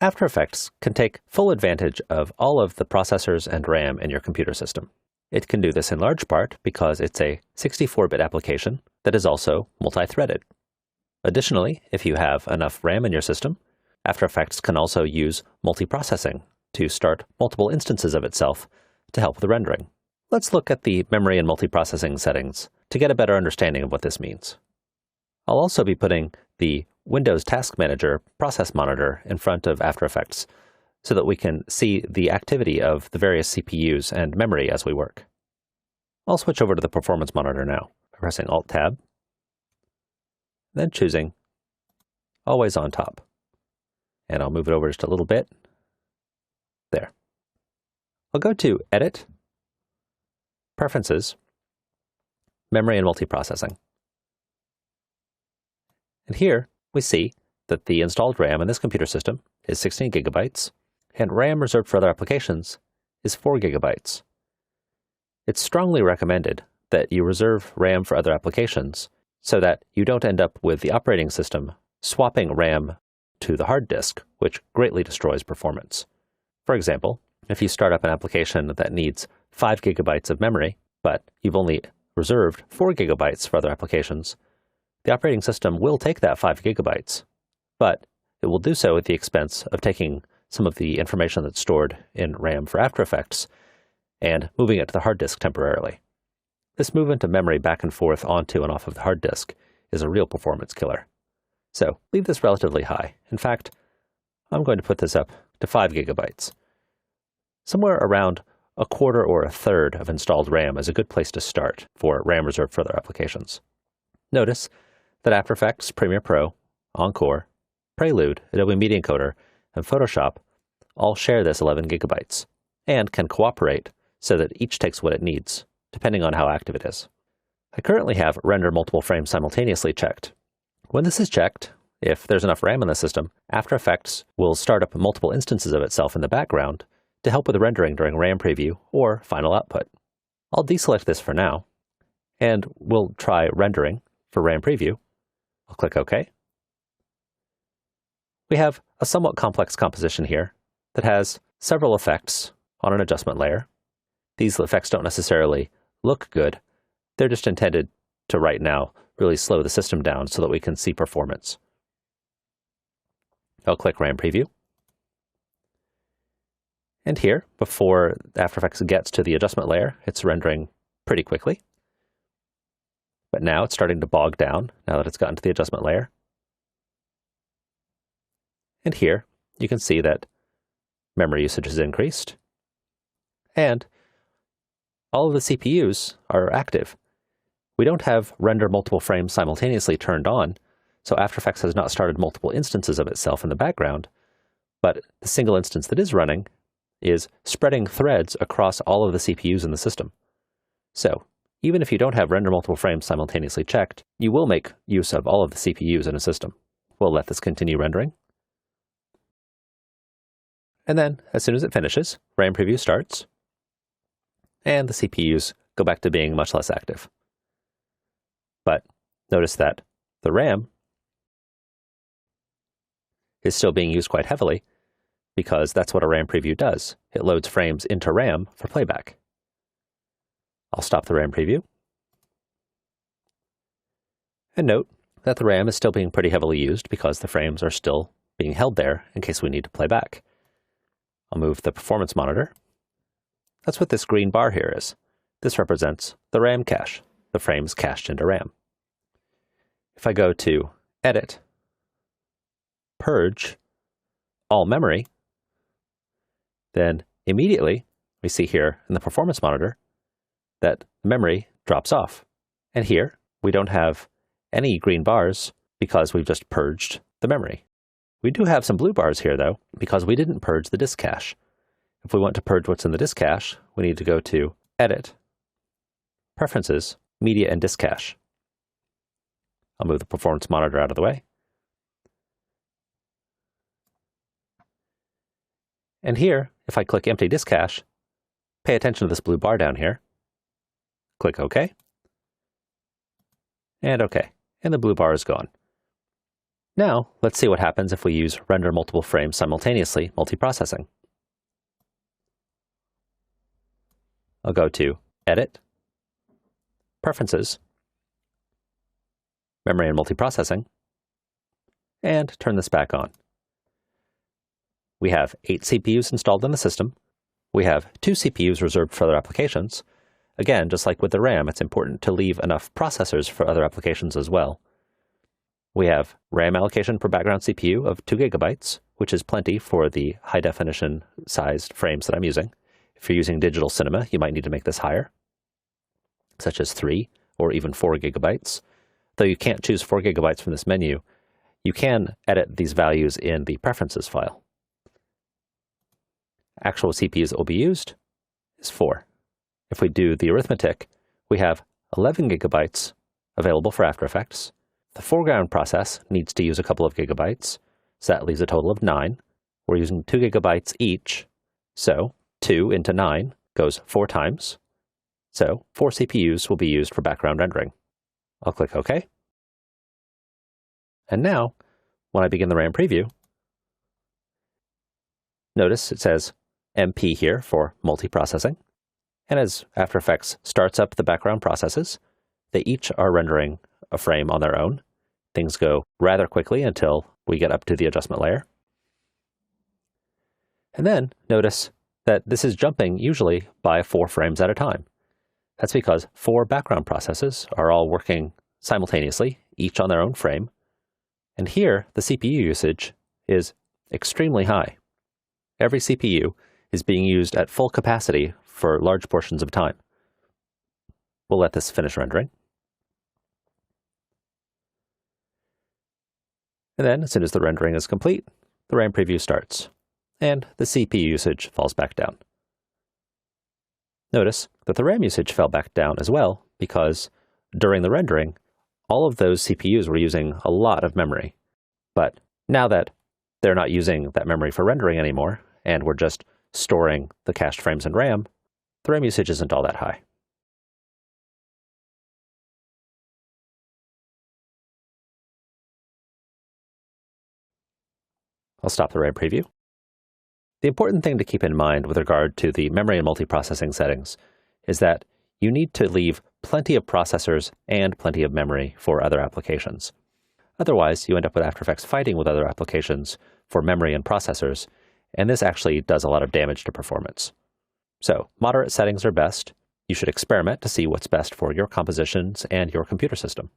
After Effects can take full advantage of all of the processors and RAM in your computer system. It can do this in large part because it's a 64-bit application that is also multi-threaded. Additionally, if you have enough RAM in your system, After Effects can also use multiprocessing to start multiple instances of itself to help with the rendering. Let's look at the memory and multiprocessing settings to get a better understanding of what this means. I'll also be putting the Windows Task Manager process monitor in front of After Effects so that we can see the activity of the various CPUs and memory as we work. I'll switch over to the performance monitor now by pressing Alt-Tab, then choosing Always on Top. And I'll move it over just a little bit. There. I'll go to Edit, Preferences, Memory and Multiprocessing. And here we see that the installed RAM in this computer system is 16 gigabytes, and RAM reserved for other applications is 4 gigabytes. It's strongly recommended that you reserve RAM for other applications so that you don't end up with the operating system swapping RAM to the hard disk, which greatly destroys performance. For example, if you start up an application that needs 5 gigabytes of memory, but you've only reserved 4 gigabytes for other applications, the operating system will take that 5 gigabytes, but it will do so at the expense of taking some of the information that's stored in RAM for After Effects and moving it to the hard disk temporarily. This movement of memory back and forth onto and off of the hard disk is a real performance killer. So leave this relatively high. In fact, I'm going to put this up to 5 gigabytes. Somewhere around a quarter or a third of installed RAM is a good place to start for RAM reserved for other applications. Notice that After Effects, Premiere Pro, Encore, Prelude, Adobe Media Encoder, and Photoshop all share this 11 gigabytes and can cooperate so that each takes what it needs, depending on how active it is. I currently have Render Multiple Frames Simultaneously checked. When this is checked, if there's enough RAM in the system, After Effects will start up multiple instances of itself in the background to help with the rendering during RAM preview or final output. I'll deselect this for now, and we'll try rendering for RAM preview. I'll click OK. We have a somewhat complex composition here that has several effects on an adjustment layer. These effects don't necessarily look good. They're just intended to, right now, really slow the system down so that we can see performance. I'll click RAM Preview. And here, before After Effects gets to the adjustment layer, it's rendering pretty quickly. But now it's starting to bog down now that it's gotten to the adjustment layer. And here, you can see that memory usage has increased. And all of the CPUs are active. We don't have Render Multiple Frames Simultaneously turned on, so After Effects has not started multiple instances of itself in the background, but the single instance that is running is spreading threads across all of the CPUs in the system. So, even if you don't have Render Multiple Frames Simultaneously checked, you will make use of all of the CPUs in a system. We'll let this continue rendering. And then, as soon as it finishes, RAM Preview starts, and the CPUs go back to being much less active. But notice that the RAM is still being used quite heavily because that's what a RAM preview does. It loads frames into RAM for playback. I'll stop the RAM preview. And note that the RAM is still being pretty heavily used because the frames are still being held there in case we need to play back. I'll move the performance monitor. That's what this green bar here is. This represents the RAM cache, the frames cached into RAM. If I go to Edit, Purge, All Memory, then immediately we see here in the performance monitor that memory drops off. And here we don't have any green bars because we've just purged the memory. We do have some blue bars here though because we didn't purge the disk cache. If we want to purge what's in the disk cache, we need to go to Edit, Preferences, Media and Disk Cache. I'll move the performance monitor out of the way. And here, if I click Empty Disk Cache, pay attention to this blue bar down here. Click OK. And OK. And the blue bar is gone. Now, let's see what happens if we use render multiple frames simultaneously multiprocessing. I'll go to Edit, Preferences, Memory and Multiprocessing, and turn this back on. We have 8 CPUs installed in the system. We have 2 CPUs reserved for other applications. Again, just like with the RAM, it's important to leave enough processors for other applications as well. We have RAM allocation per background CPU of 2 GB, which is plenty for the high-definition sized frames that I'm using. If you're using digital cinema, you might need to make this higher, such as 3 or even 4 GB. Though you can't choose 4 GB from this menu, you can edit these values in the preferences file. Actual CPUs that will be used is 4. If we do the arithmetic, we have 11 GB available for After Effects. The foreground process needs to use a couple of gigabytes, so that leaves a total of 9. We're using 2 GB each, so 2 into 9 goes 4 times. So 4 CPUs will be used for background rendering. I'll click OK. And now, when I begin the RAM preview, notice it says MP here for multiprocessing. And as After Effects starts up the background processes, they each are rendering a frame on their own. Things go rather quickly until we get up to the adjustment layer. And then notice that this is jumping usually by 4 frames at a time. That's because 4 background processes are all working simultaneously, each on their own frame. And here, the CPU usage is extremely high. Every CPU is being used at full capacity for large portions of time. We'll let this finish rendering. And then, as soon as the rendering is complete, the RAM preview starts, and the CPU usage falls back down. Notice that the RAM usage fell back down as well, because during the rendering, all of those CPUs were using a lot of memory. But now that they're not using that memory for rendering anymore, and we're just storing the cached frames in RAM, the RAM usage isn't all that high. I'll stop the RAM preview. The important thing to keep in mind with regard to the memory and multiprocessing settings is that you need to leave plenty of processors and plenty of memory for other applications. Otherwise, you end up with After Effects fighting with other applications for memory and processors, and this actually does a lot of damage to performance. So, moderate settings are best. You should experiment to see what's best for your compositions and your computer system.